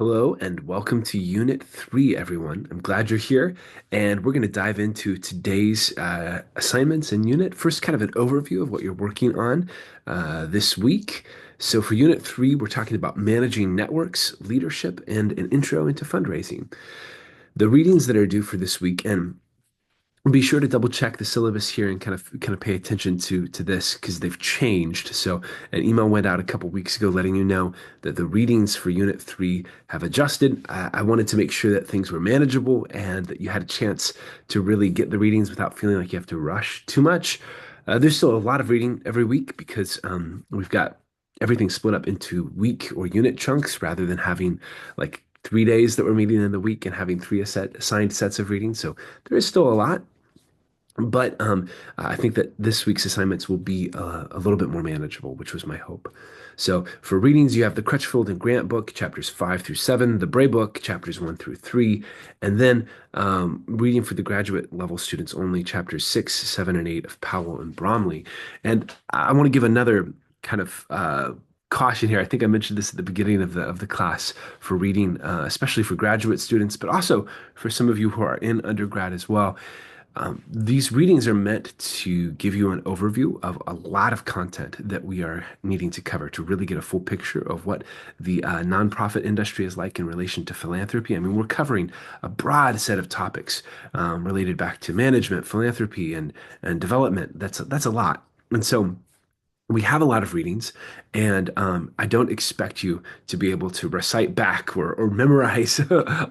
Hello and welcome to Unit 3, everyone. I'm glad you're here, and we're going to dive into today's assignments and unit. First, kind of an overview of what you're working on this week. So, for Unit 3, we're talking about managing networks, leadership, and an intro into fundraising. The readings that are due for this week, and be sure to double check the syllabus here and kind of pay attention to this because they've changed. So an email went out a couple weeks ago letting you know that the readings for Unit 3 have adjusted. I wanted to make sure that things were manageable and that you had a chance to really get the readings without feeling like you have to rush too much. There's still a lot of reading every week because we've got everything split up into week or unit chunks rather than having like 3 days that we're meeting in the week and having three assigned sets of readings. So there is still a lot, but I think that this week's assignments will be a little bit more manageable, which was my hope. So for readings, you have the Crutchfield and Grant book, chapters 5 through 7, the Bray book, chapters 1 through 3, and then reading for the graduate level students only, chapters 6, 7, and 8 of Powell and Bromley. And I want to give another kind of caution here. I think I mentioned this at the beginning of the class for reading, especially for graduate students, but also for some of you who are in undergrad as well. These readings are meant to give you an overview of a lot of content that we are needing to cover to really get a full picture of what the nonprofit industry is like in relation to philanthropy. I mean, we're covering a broad set of topics related back to management, philanthropy, and development. That's a lot. And so we have a lot of readings, and I don't expect you to be able to recite back or memorize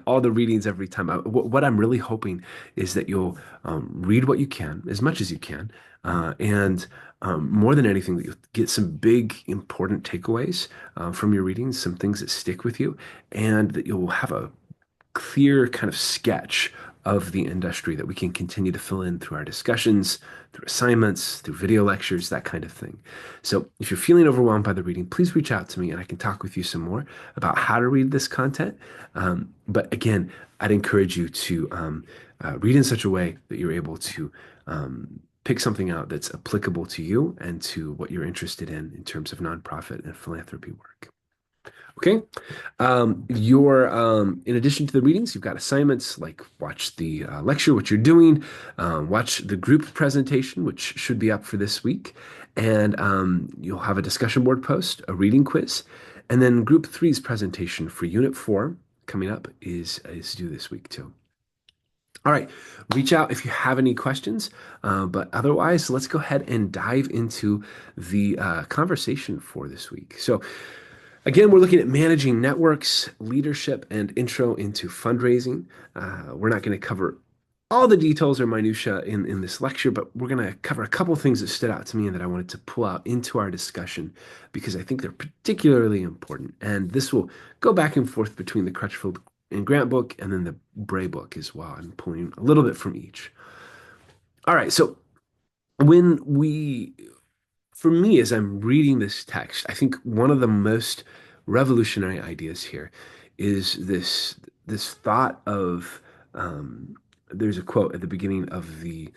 all the readings every time. What I'm really hoping is that you'll read what you can, as much as you can, and more than anything, that you'll get some big, important takeaways from your readings, some things that stick with you, and that you'll have a clear kind of sketch of the industry that we can continue to fill in through our discussions, through assignments, through video lectures, that kind of thing. So if you're feeling overwhelmed by the reading, please reach out to me and I can talk with you some more about how to read this content. But again, I'd encourage you to read in such a way that you're able to pick something out that's applicable to you and to what you're interested in terms of nonprofit and philanthropy work. Okay. Your In addition to the readings, you've got assignments like watch the lecture, what you're doing, watch the group presentation, which should be up for this week, and you'll have a discussion board post, a reading quiz, and then Group Three's presentation for Unit 4 coming up is due this week too. All right, reach out if you have any questions, but otherwise, let's go ahead and dive into the conversation for this week. So. Again, we're looking at managing networks, leadership, and intro into fundraising. We're not going to cover all the details or minutia in this lecture, but we're going to cover a couple of things that stood out to me and that I wanted to pull out into our discussion because I think they're particularly important. And this will go back and forth between the Crutchfield and Grant book and then the Bray book as well. I'm pulling a little bit from each. All right, so when we for me, as I'm reading this text, I think one of the most revolutionary ideas here is this thought of there's a quote at the beginning of the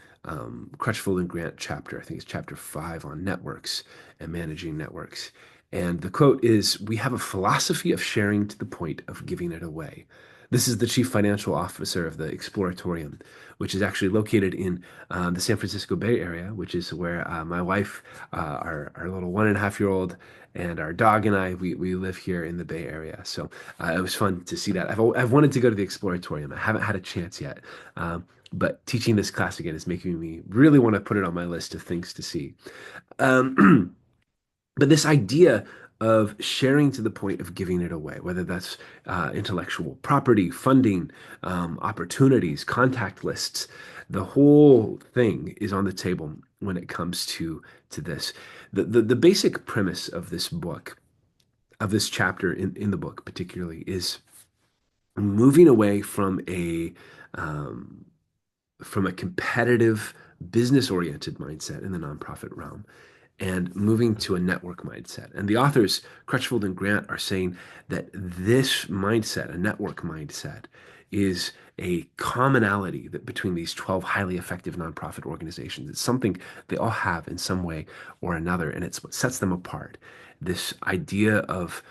Crutchfield and Grant chapter. I think it's chapter 5 on networks and managing networks. And the quote is, "We have a philosophy of sharing to the point of giving it away." This is the chief financial officer of the Exploratorium, which is actually located in the San Francisco Bay Area, which is where my wife, our little 1.5-year-old, and our dog and we live here in the Bay Area. So it was fun to see that. I've wanted to go to the Exploratorium. I haven't had a chance yet. But teaching this class again is making me really want to put it on my list of things to see. Um, But this idea of sharing to the point of giving it away, whether that's intellectual property, funding, opportunities, contact lists, the whole thing is on the table when it comes to this. The basic premise of this book, of this chapter in the book particularly, is moving away um, from a competitive, business-oriented mindset in the nonprofit realm and moving to a network mindset. And the authors, Crutchfield and Grant, are saying that this mindset, a network mindset, is a commonality that between these 12 highly effective nonprofit organizations. It's something they all have in some way or another, and it's what sets them apart. This idea of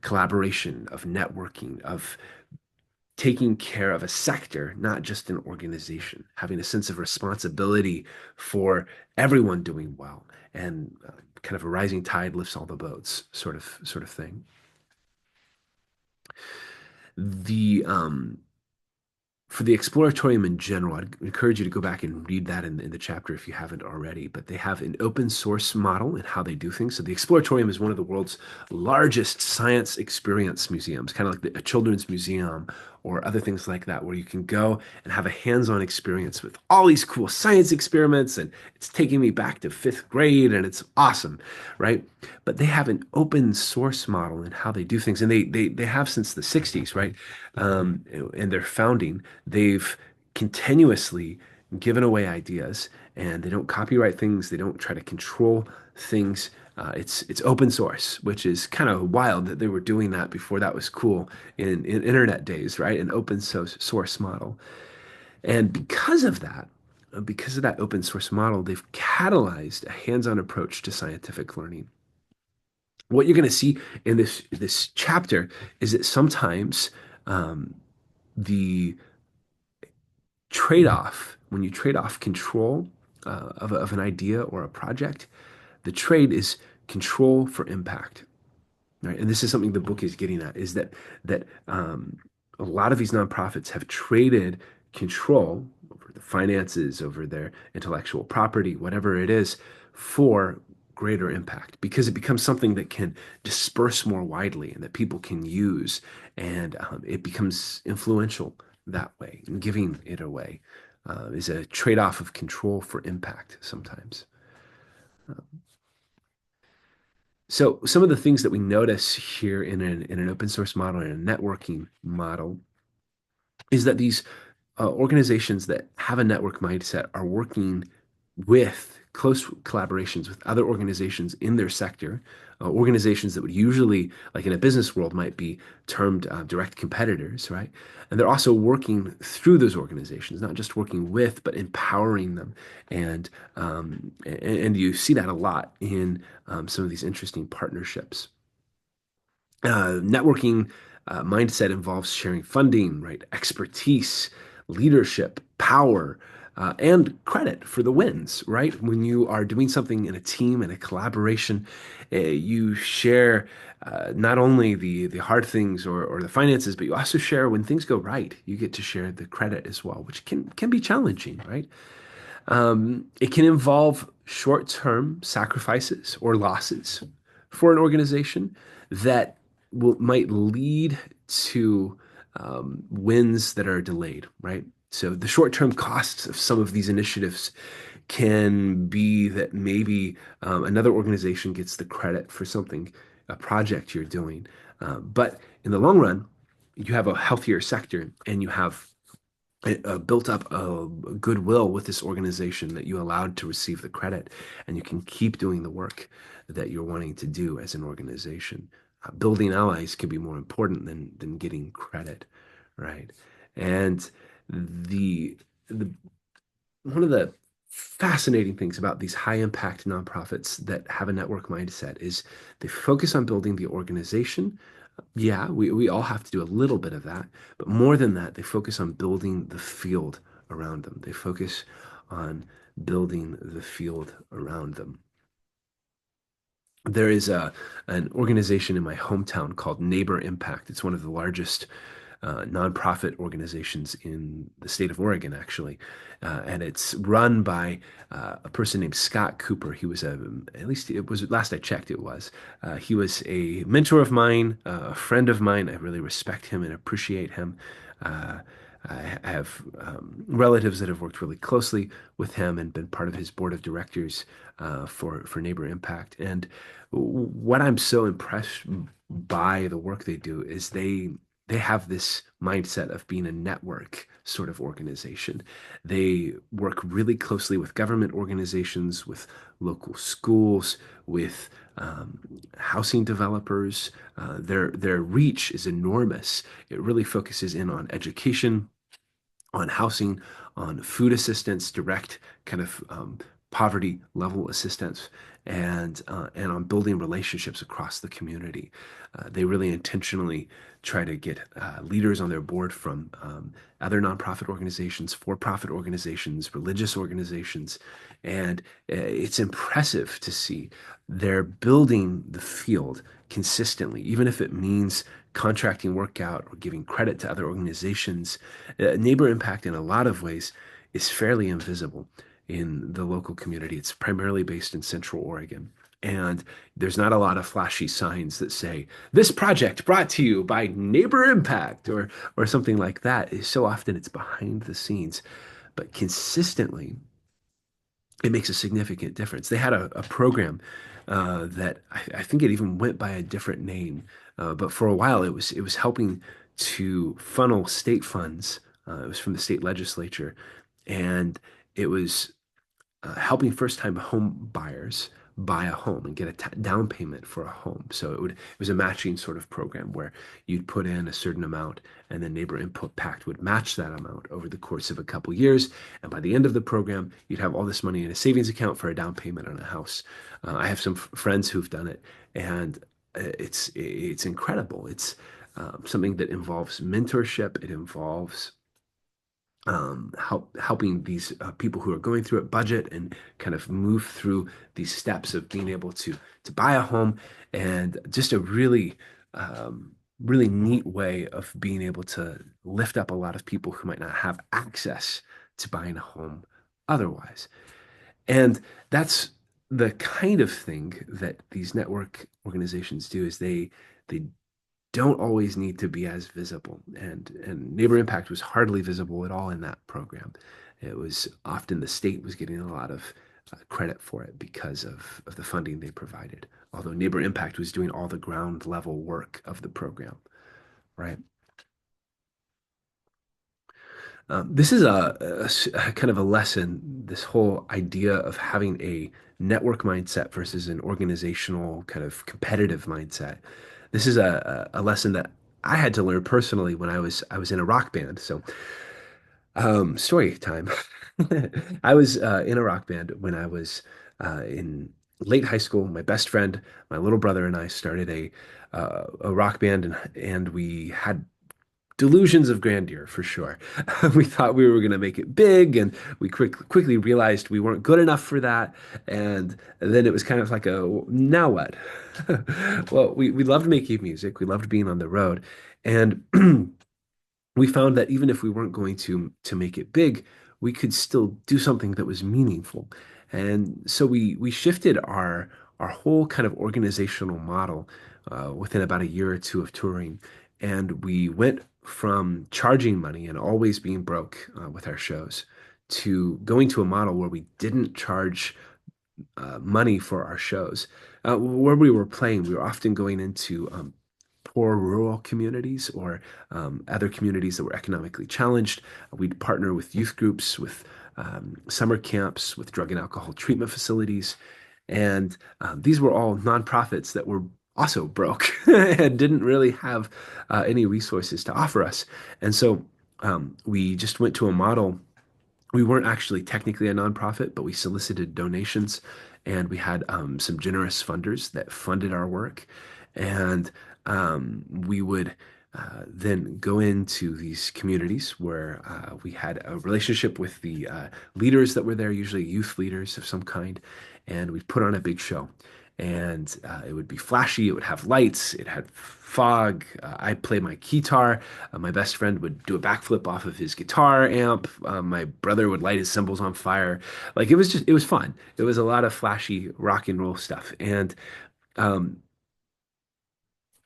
collaboration, of networking, of taking care of a sector, not just an organization, having a sense of responsibility for everyone doing well, and kind of a rising tide lifts all the boats, sort of thing. The For the Exploratorium in general, I'd encourage you to go back and read that in the chapter if you haven't already. But they have an open source model in how they do things. So the Exploratorium is one of the world's largest science experience museums, kind of like a children's museum or other things like that, where you can go and have a hands-on experience with all these cool science experiments. And it's taking me back to fifth grade, and it's awesome, right? But they have an open source model in how they do things, and they have since the 60s, right? And their founding, they've continuously given away ideas, and they don't copyright things. They don't try to control things. It's open source, which is kind of wild that they were doing that before that was cool in internet days, right? An open source model. And because of that open source model, they've catalyzed a hands-on approach to scientific learning. What you're going to see in this chapter is that sometimes the trade-off, when you trade off control of an idea or a project, the trade is control for impact, right? And this is something the book is getting at, is that a lot of these nonprofits have traded control over the finances, over their intellectual property, whatever it is, for greater impact, because it becomes something that can disperse more widely and that people can use, and it becomes influential that way. And giving it away is a trade-off of control for impact sometimes. So some of the things that we notice here in an open source model and a networking model is that these organizations that have a network mindset are working with close collaborations with other organizations in their sector, organizations that would usually, like in a business world, might be termed direct competitors, right? And they're also working through those organizations, not just working with, but empowering them. And you see that a lot in some of these interesting partnerships. Networking mindset involves sharing funding, right? Expertise, leadership, power, and credit for the wins, right? When you are doing something in a team and a collaboration, you share not only the hard things or the finances, but you also share when things go right. You get to share the credit as well, which can be challenging, right? It can involve short-term sacrifices or losses for an organization that might lead to wins that are delayed, right? So the short-term costs of some of these initiatives can be that maybe another organization gets the credit for something, a project you're doing. But in the long run, you have a healthier sector and you have built up a goodwill with this organization that you allowed to receive the credit, and you can keep doing the work that you're wanting to do as an organization. Building allies can be more important than getting credit, right? And the one of the fascinating things about these high impact nonprofits that have a network mindset is they focus on building the organization. Yeah, we all have to do a little bit of that, but more than that, they focus on building the field around them. They focus on building the field around them. There is an organization in my hometown called Neighbor Impact. It's one of the largest nonprofit organizations in the state of Oregon, actually. And it's run by a person named Scott Cooper. He was at least it was, last I checked, it was. He was a mentor of mine, a friend of mine. I really respect him and appreciate him. Uh, I have relatives that have worked really closely with him and been part of his board of directors for Neighbor Impact. And what I'm so impressed by the work they do is they have this mindset of being a network sort of organization. They work really closely with government organizations, with local schools, with housing developers. Their reach is enormous. It really focuses in on education, on housing, on food assistance, direct kind of poverty level assistance and on building relationships across the community. They really intentionally try to get leaders on their board from other nonprofit organizations, for-profit organizations, religious organizations, and it's impressive to see they're building the field consistently, even if it means contracting work out or giving credit to other organizations. Neighbor impact, in a lot of ways, is fairly invisible in the local community. It's primarily based in Central Oregon. And there's not a lot of flashy signs that say, this project brought to you by Neighbor Impact or something like that. So often it's behind the scenes. But consistently, it makes a significant difference. They had a program that I think it even went by a different name, but for a while it was helping to funnel state funds. It was from the state legislature, and it was helping first-time home buyers buy a home and get a down payment for a home. So it was a matching sort of program where you'd put in a certain amount, and then Neighbor Input Pact would match that amount over the course of a couple years. And by the end of the program, you'd have all this money in a savings account for a down payment on a house. I have some friends who've done it, and it's incredible. It's something that involves mentorship. It involves helping these people who are going through it budget and kind of move through these steps of being able to buy a home, and just a really neat way of being able to lift up a lot of people who might not have access to buying a home otherwise. And that's the kind of thing that these network organizations do, is they don't always need to be as visible. And Neighbor Impact was hardly visible at all in that program. It was often the state was getting a lot of credit for it because of the funding they provided, although Neighbor Impact was doing all the ground level work of the program, right? This is a kind of a lesson, this whole idea of having a network mindset versus an organizational kind of competitive mindset. This is a lesson that I had to learn personally when I was in a rock band. So, story time. I was in a rock band when I was in late high school. My best friend, my little brother, and I started a rock band, and we had delusions of grandeur for sure. We thought we were going to make it big, and we quickly realized we weren't good enough for that. And then it was kind of like now what? Well, we loved making music. We loved being on the road. And we found that even if we weren't going to make it big, we could still do something that was meaningful. And so we shifted our whole kind of organizational model within about a year or two of touring, and we went from charging money and always being broke with our shows to going to a model where we didn't charge money for our shows. Where we were playing, we were often going into poor rural communities or other communities that were economically challenged. We'd partner with youth groups, with summer camps, with drug and alcohol treatment facilities. And these were all nonprofits that were also broke and didn't really have any resources to offer us. And so we just went to a model. We weren't actually technically a nonprofit, but we solicited donations, and we had some generous funders that funded our work. And we would then go into these communities where we had a relationship with the leaders that were there, usually youth leaders of some kind, and we'd put on a big show. And it would be flashy, it would have lights, it had fog. I'd play my guitar. My best friend would do a backflip off of his guitar amp. My brother would light his cymbals on fire. Like it was fun. It was a lot of flashy rock and roll stuff. And um,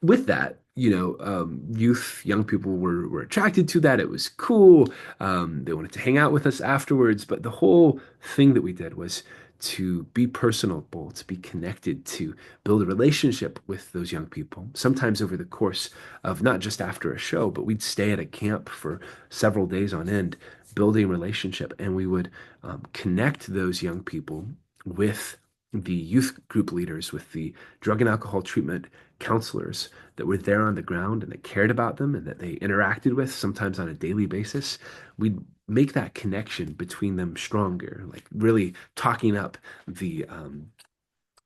with that, youth, young people were attracted to that. It was cool. They wanted to hang out with us afterwards. But the whole thing that we did was to be personable, to be connected, to build a relationship with those young people, sometimes over the course of not just after a show, but we'd stay at a camp for several days on end, building a relationship. And we would connect those young people with the youth group leaders, with the drug and alcohol treatment counselors that were there on the ground and that cared about them and that they interacted with sometimes on a daily basis, we'd make that connection between them stronger, like really talking up the um,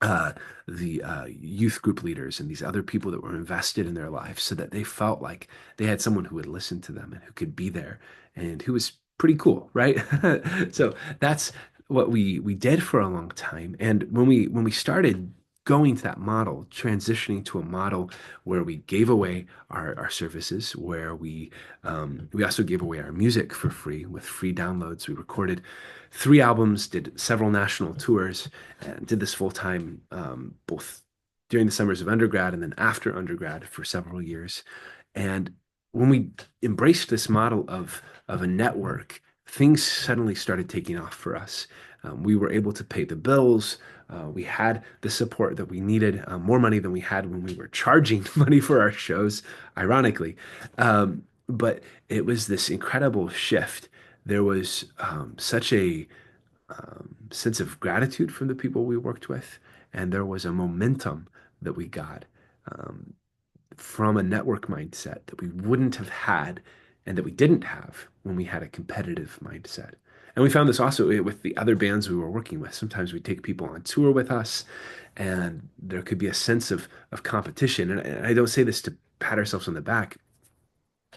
uh, the youth group leaders and these other people that were invested in their lives so that they felt like they had someone who would listen to them and who could be there and who was pretty cool, right? So that's what we did for a long time. And when we started going to that model, transitioning to a model where we gave away our services, where we also gave away our music for free with free downloads. We recorded 3 albums, did several national tours, and did this full time, both during the summers of undergrad and then after undergrad for several years. And when we embraced this model of a network, things suddenly started taking off for us. We were able to pay the bills. We had the support that we needed, more money than we had when we were charging money for our shows, ironically. But it was this incredible shift. There was such a sense of gratitude from the people we worked with, and there was a momentum that we got um, from a network mindset that we wouldn't have had and that we didn't have when we had a competitive mindset. And we found this also with the other bands we were working with. Sometimes we take people on tour with us, and there could be a sense of competition. And I don't say this to pat ourselves on the back.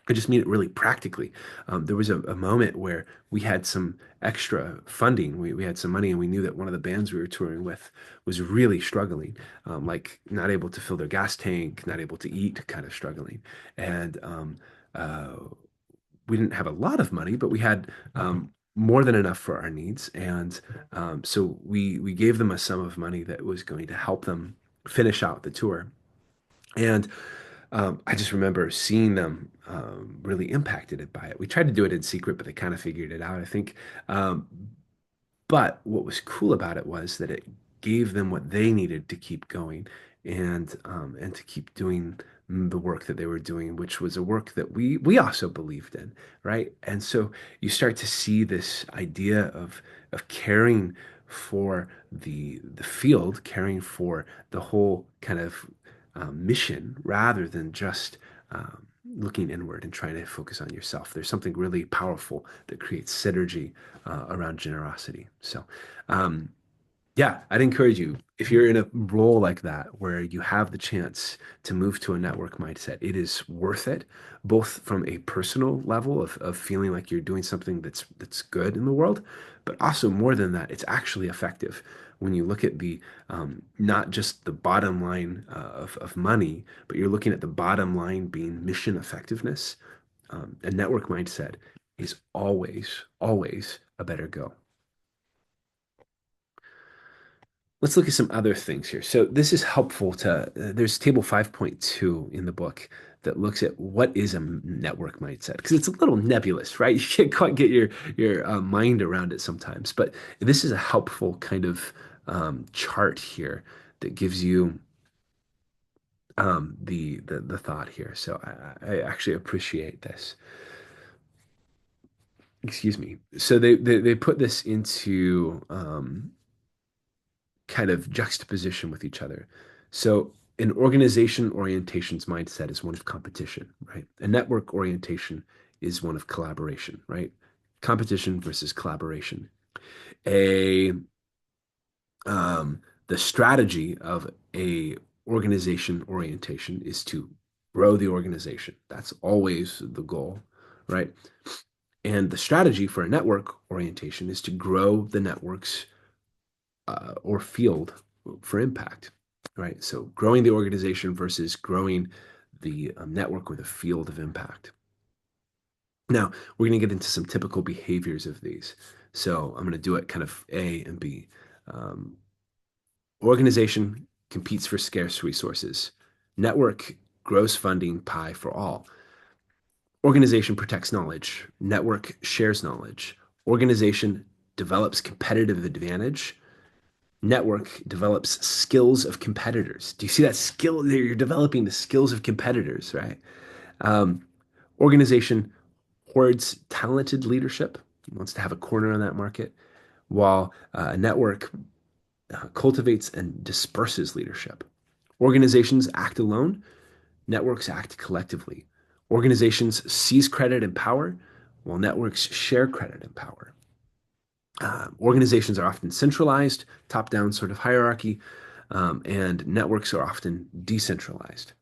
I just mean it really practically. There was a moment where we had some extra funding. We had some money, and we knew that one of the bands we were touring with was really struggling, like not able to fill their gas tank, not able to eat, kind of struggling. And uh, we didn't have a lot of money, but we had more than enough for our needs. And so we gave them a sum of money that was going to help them finish out the tour. And I just remember seeing them really impacted by it. We tried to do it in secret, but they kind of figured it out, I think. Um, but what was cool about it was that it gave them what they needed to keep going and to keep doing the work that they were doing, which was a work that we also believed in, right? And so you start to see this idea of caring for the field, caring for the whole kind of mission rather than just looking inward and trying to focus on yourself. There's something really powerful that creates synergy around generosity. So, um, yeah, I'd encourage you if you're in a role like that where you have the chance to move to a network mindset, it is worth it, both from a personal level of feeling like you're doing something that's good in the world, but also more than that, it's actually effective. When you look at the not just the bottom line of money, but you're looking at the bottom line being mission effectiveness, a network mindset is always a better go. Let's look at some other things here. So this is helpful to, there's table 5.2 in the book that looks at what is a network mindset because it's a little nebulous, right? You can't quite get your mind around it sometimes. But this is a helpful kind of chart here that gives you the thought here. So I actually appreciate this. Excuse me. So they put this into kind of juxtaposition with each other. So an organization orientation's mindset is one of competition, right? A network orientation is one of collaboration, right? Competition versus collaboration. A The strategy of a organization orientation is to grow the organization. That's always the goal, right? And the strategy for a network orientation is to grow the network's or field for impact, right? So growing the organization versus growing the network or the field of impact. Now, we're going to get into some typical behaviors of these. So I'm going to do it kind of A and B. Um, Organization competes for scarce resources. Network grows funding pie for all. Organization protects knowledge. Network shares knowledge. Organization develops competitive advantage. Network develops skills of competitors. Do you see that skill? You're developing the skills of competitors, right? Um, Organization hoards talented leadership, wants to have a corner on that market, while a network cultivates and disperses leadership. Organizations act alone, networks act collectively. Organizations seize credit and power, while networks share credit and power. Organizations are often centralized, top down sort of hierarchy, and networks are often decentralized,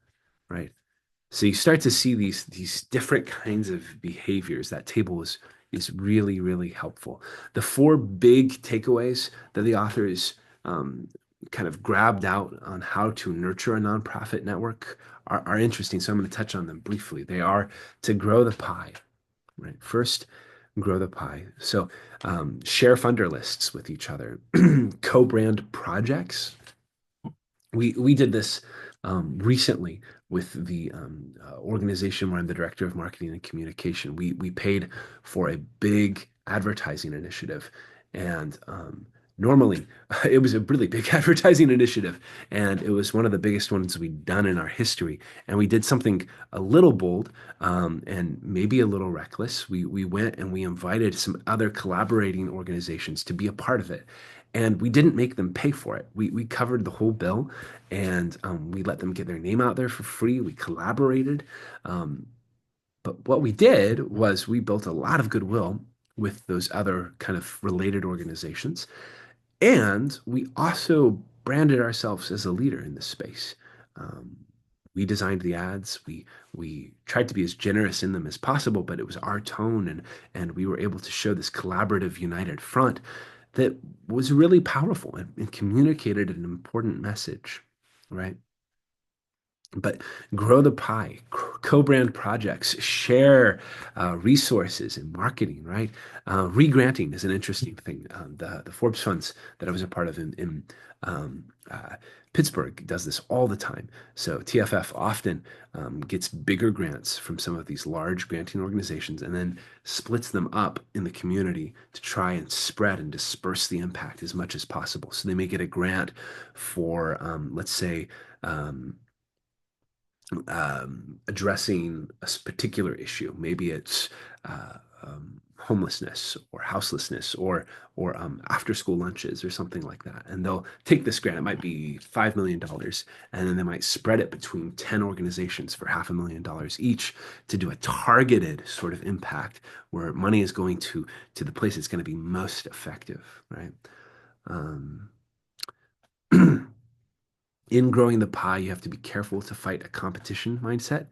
right? So you start to see these different kinds of behaviors. That table is really, really helpful. The four big takeaways that the authors um, kind of grabbed out on how to nurture a nonprofit network are interesting. So I'm going to touch on them briefly. They are to grow the pie, right? First, grow the pie. So share funder lists with each other, co-brand projects. We did this recently with the organization where I'm the director of marketing and communication. We paid for a big advertising initiative, and normally it was a really big advertising initiative, and it was one of the biggest ones we'd done in our history. And we did something a little bold and maybe a little reckless. We went and we invited some other collaborating organizations to be a part of it. And we didn't make them pay for it. We covered the whole bill, and we let them get their name out there for free. We collaborated. Um, but what we did was we built a lot of goodwill with those other kind of related organizations. And we also branded ourselves as a leader in this space. Um, we designed the ads. We tried to be as generous in them as possible, but it was our tone, and we were able to show this collaborative, united front that was really powerful and communicated an important message, right? But grow the pie, co-brand projects, share resources and marketing, right? Re-granting is an interesting thing. The Forbes funds that I was a part of in um, uh, Pittsburgh does this all the time. So TFF often gets bigger grants from some of these large granting organizations and then splits them up in the community to try and spread and disperse the impact as much as possible. So they may get a grant for, let's say, um, addressing a particular issue. Maybe it's homelessness or houselessness or after school lunches or something like that. And they'll take this grant. It might be $5 million, and then they might spread it between 10 organizations for $500,000 each to do a targeted sort of impact where money is going to the place it's going to be most effective, right? Um, in growing the pie, you have to be careful to fight a competition mindset.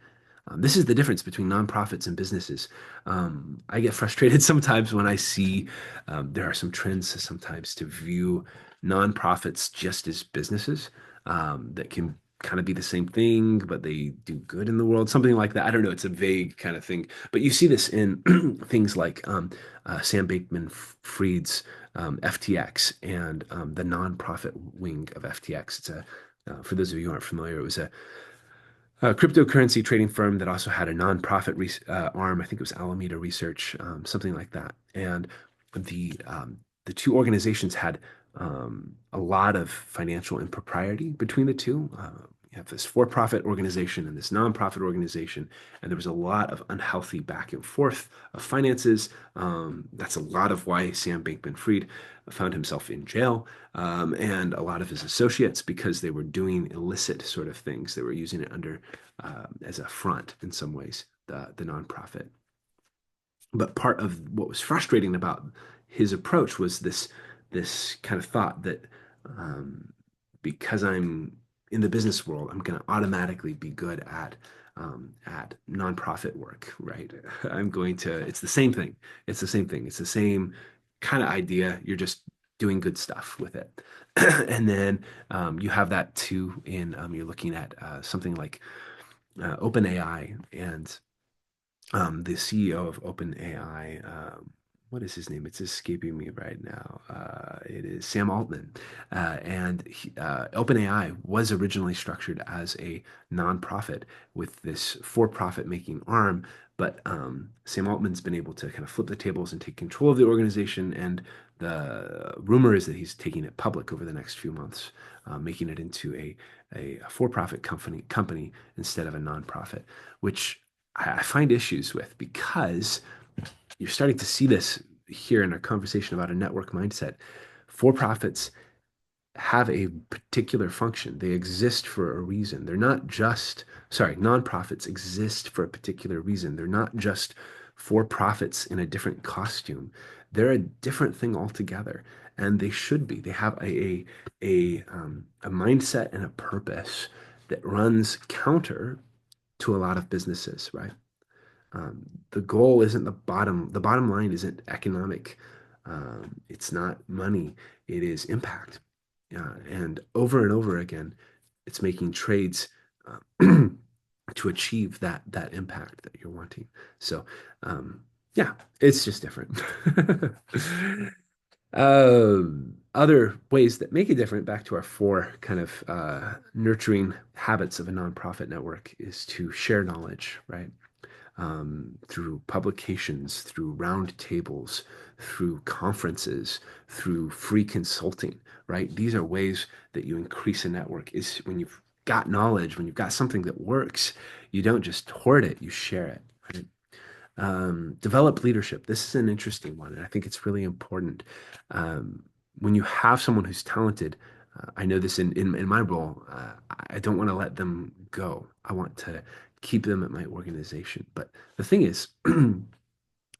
This is the difference between nonprofits and businesses. I get frustrated sometimes when I see there are some trends sometimes to view nonprofits just as businesses that can kind of be the same thing, but they do good in the world, something like that. I don't know. It's a vague kind of thing, but you see this in things like Sam Bankman-Fried's FTX and the nonprofit wing of FTX. It's a for those of you who aren't familiar, it was a cryptocurrency trading firm that also had a nonprofit arm. I think it was Alameda Research, something like that. And the two organizations had a lot of financial impropriety between the two. You have this for-profit organization and this nonprofit organization, and there was a lot of unhealthy back and forth of finances. That's a lot of why Sam Bankman-Fried found himself in jail, and a lot of his associates because they were doing illicit sort of things. They were using it under as a front in some ways, the nonprofit. But part of what was frustrating about his approach was this kind of thought that um, because I'm in the business world, I'm going to automatically be good at nonprofit work, right? I'm going to. It's the same thing. It's the same thing. It's the same kind of idea. You're just doing good stuff with it. And then you have that too in you're looking at something like OpenAI and the CEO of OpenAI. What is his name? It's escaping me right now. It is Sam Altman. OpenAI was originally structured as a nonprofit with this for-profit making arm, but Sam Altman's been able to kind of flip the tables and take control of the organization. And the rumor is that he's taking it public over the next few months, making it into a for-profit company instead of a nonprofit, which I find issues with because you're starting to see this here in our conversation about a network mindset. For profits have a particular function. They exist for a reason. They're not just, sorry, nonprofits exist for a particular reason. They're not just for profits in a different costume. They're a different thing altogether, and they should be. They have a mindset and a purpose that runs counter to a lot of businesses, right? The goal isn't the bottom line isn't economic. It's not money. It is impact. And over again, it's making trades to achieve that impact that you're wanting. So, yeah, it's just different. Other ways that make it different, back to our four kind of nurturing habits of a nonprofit network, is to share knowledge, right? Through publications, through round tables, through conferences, through free consulting, right? These are ways that you increase a network. Is when you've got knowledge, when you've got something that works, you don't just hoard it, you share it, right? Develop leadership. This is an interesting one, and I think it's really important. Um, when you have someone who's talented, I know this in my role, I don't want to let them go. I want to keep them at my organization. But the thing is,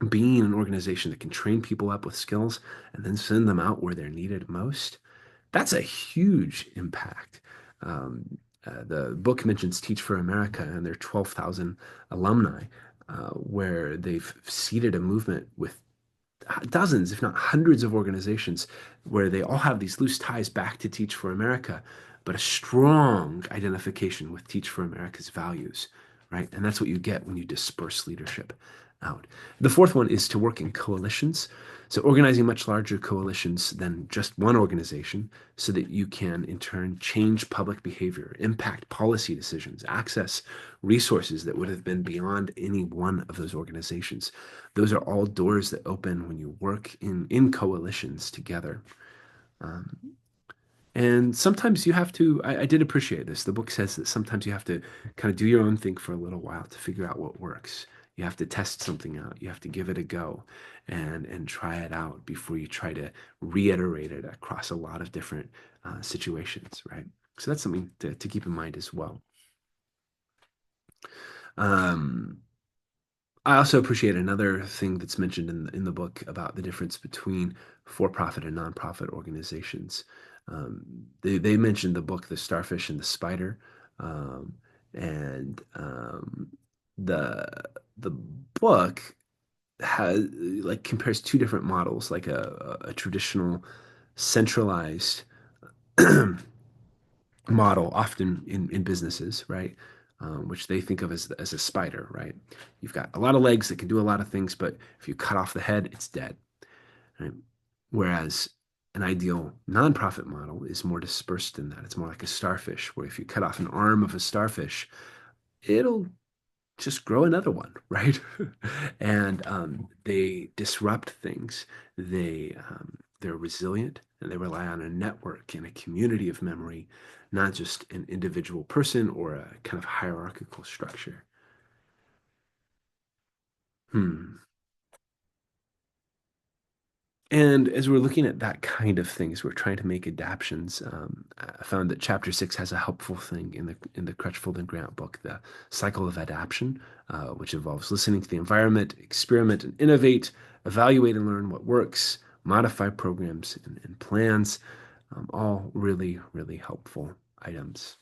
being an organization that can train people up with skills and then send them out where they're needed most, that's a huge impact. The book mentions Teach for America and their 12,000 alumni, where they've seeded a movement with dozens, if not hundreds of organizations where they all have these loose ties back to Teach for America, but a strong identification with Teach for America's values, right? And that's what you get when you disperse leadership out. The fourth one is to work in coalitions. So organizing much larger coalitions than just one organization so that you can in turn change public behavior, impact policy decisions, access resources that would have been beyond any one of those organizations. Those are all doors that open when you work in coalitions together. Um, and sometimes you have to, I did appreciate this. The book says that sometimes you have to kind of do your own thing for a little while to figure out what works. You have to test something out. You have to give it a go and try it out before you try to reiterate it across a lot of different situations, right? So that's something to keep in mind as well. Um, I also appreciate another thing that's mentioned in the book about the difference between for-profit and nonprofit organizations. They mentioned the book, The Starfish and the Spider, um, and the the book has like compares two different models, like a traditional centralized model, often in businesses, right? Which they think of as a spider, right? You've got a lot of legs that can do a lot of things, but if you cut off the head, it's dead, right? Whereas an ideal nonprofit model is more dispersed than that. It's more like a starfish, where if you cut off an arm of a starfish, it'll just grow another one, right? And they disrupt things. They're resilient and they rely on a network and a community of memory, not just an individual person or a kind of hierarchical structure. Hmm. And as we're looking at that kind of things, we're trying to make adaptions. I found that chapter 6 has a helpful thing in the Crutchfield and Grant book, the cycle of adaptation, which involves listening to the environment, experiment and innovate, evaluate and learn what works, modify programs and plans. All really, really helpful items.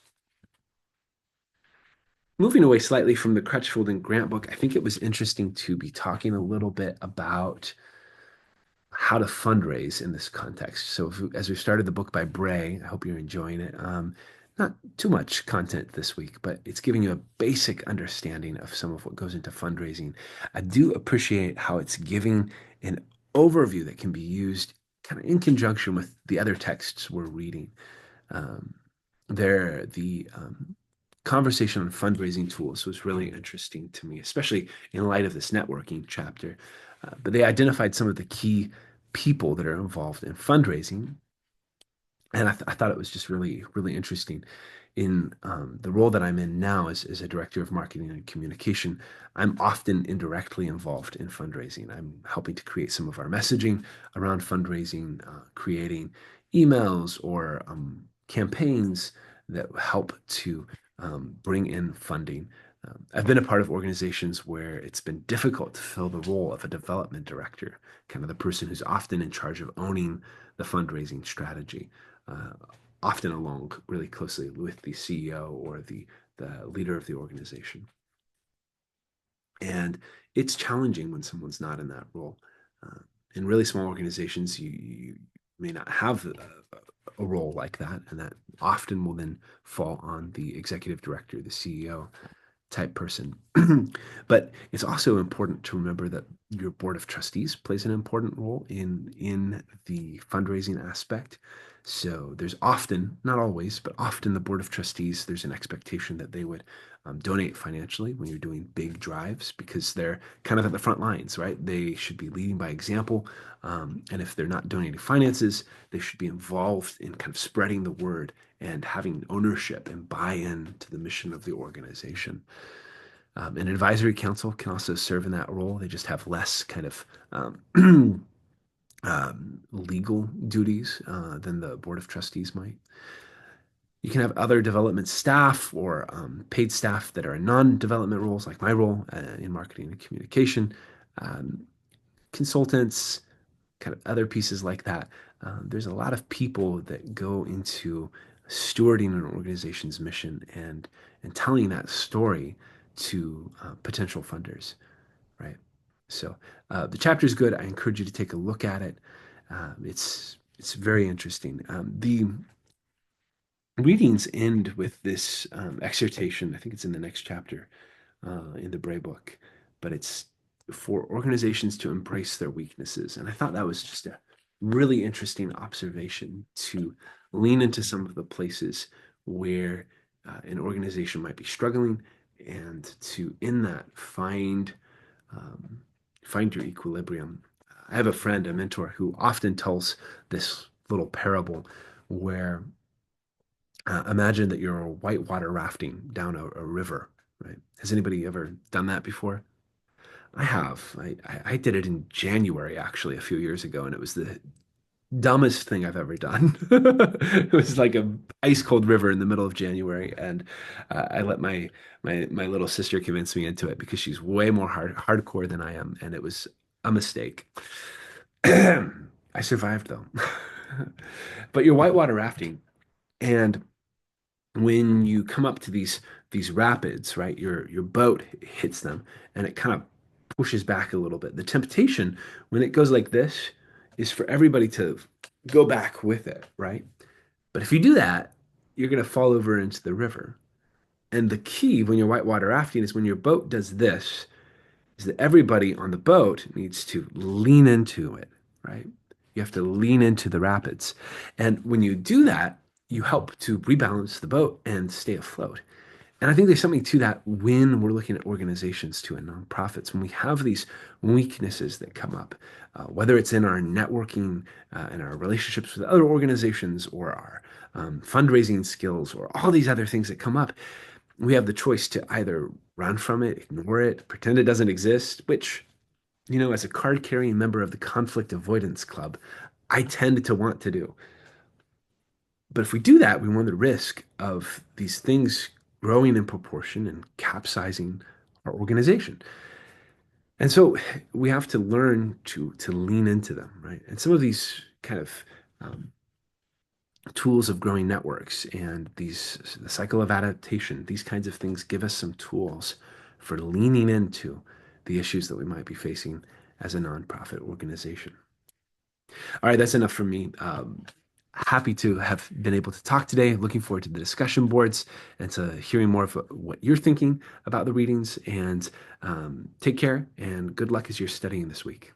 Moving away slightly from the Crutchfield and Grant book, I think it was interesting to be talking a little bit about how to fundraise in this context. So, as we started the book by Bray, I hope you're enjoying it. Not too much content this week, but it's giving you a basic understanding of some of what goes into fundraising. I do appreciate how it's giving an overview that can be used kind of in conjunction with the other texts we're reading. Um, the conversation on fundraising tools was really interesting to me, especially in light of this networking chapter. But they identified some of the key people that are involved in fundraising, and I thought it was just really, really interesting. In the role that I'm in now as a director of marketing and communication, I'm often indirectly involved in fundraising. I'm helping to create some of our messaging around fundraising, creating emails or campaigns that help to bring in funding. I've been a part of organizations where it's been difficult to fill the role of a development director, kind of the person who's often in charge of owning the fundraising strategy, uh, often along really closely with the CEO or the leader of the organization. And it's challenging when someone's not in that role. Uh, in really small organizations, you may not have a role like that, and that often will then fall on the executive director, the CEO type person. But it's also important to remember that your board of trustees plays an important role in the fundraising aspect. So there's often, not always, but often the board of trustees, there's an expectation that they would donate financially when you're doing big drives because they're kind of at the front lines, right? They should be leading by example. And if they're not donating finances, they should be involved in kind of spreading the word and having ownership and buy-in to the mission of the organization. An advisory council can also serve in that role. They just have less kind of legal duties than the board of trustees might. You can have other development staff or paid staff that are in non-development roles, like my role in marketing and communication, um, consultants, kind of other pieces like that. There's a lot of people that go into stewarding an organization's mission and telling that story to potential funders, right? So the chapter is good. I encourage you to take a look at it. It's very interesting. The readings end with this exhortation. I think it's in the next chapter in the Bray book, but it's for organizations to embrace their weaknesses. And I thought that was just a really interesting observation to lean into some of the places where an organization might be struggling and to, in that, um, find your equilibrium. I have a friend, a mentor, who often tells this little parable where imagine that you're whitewater rafting down a river, right? Has anybody ever done that before? I have. I did it in January, actually, a few years ago, and it was the dumbest thing I've ever done. It was like a ice cold river in the middle of January, and I let my little sister convince me into it because she's way more hardcore than I am, and it was a mistake. I survived though. But you're whitewater rafting, and when you come up to these rapids, right, your boat hits them and it kind of pushes back a little bit. The temptation when it goes like this is for everybody to go back with it, right? But if you do that, you're going to fall over into the river. And the key when you're whitewater rafting is when your boat does this, is that everybody on the boat needs to lean into it, right? You have to lean into the rapids. And when you do that, you help to rebalance the boat and stay afloat. And I think there's something to that when we're looking at organizations too and nonprofits, when we have these weaknesses that come up, whether it's in our networking and our relationships with other organizations or our fundraising skills or all these other things that come up, we have the choice to either run from it, ignore it, pretend it doesn't exist, which, as a card carrying member of the Conflict Avoidance Club, I tend to want to do. But if we do that, we run the risk of these things growing in proportion and capsizing our organization. And so we have to learn to lean into them, right? And some of these kind of um, tools of growing networks and the cycle of adaptation, these kinds of things give us some tools for leaning into the issues that we might be facing as a nonprofit organization. All right, that's enough for me. Happy to have been able to talk today. Looking forward to the discussion boards and to hearing more of what you're thinking about the readings. And take care and good luck as you're studying this week.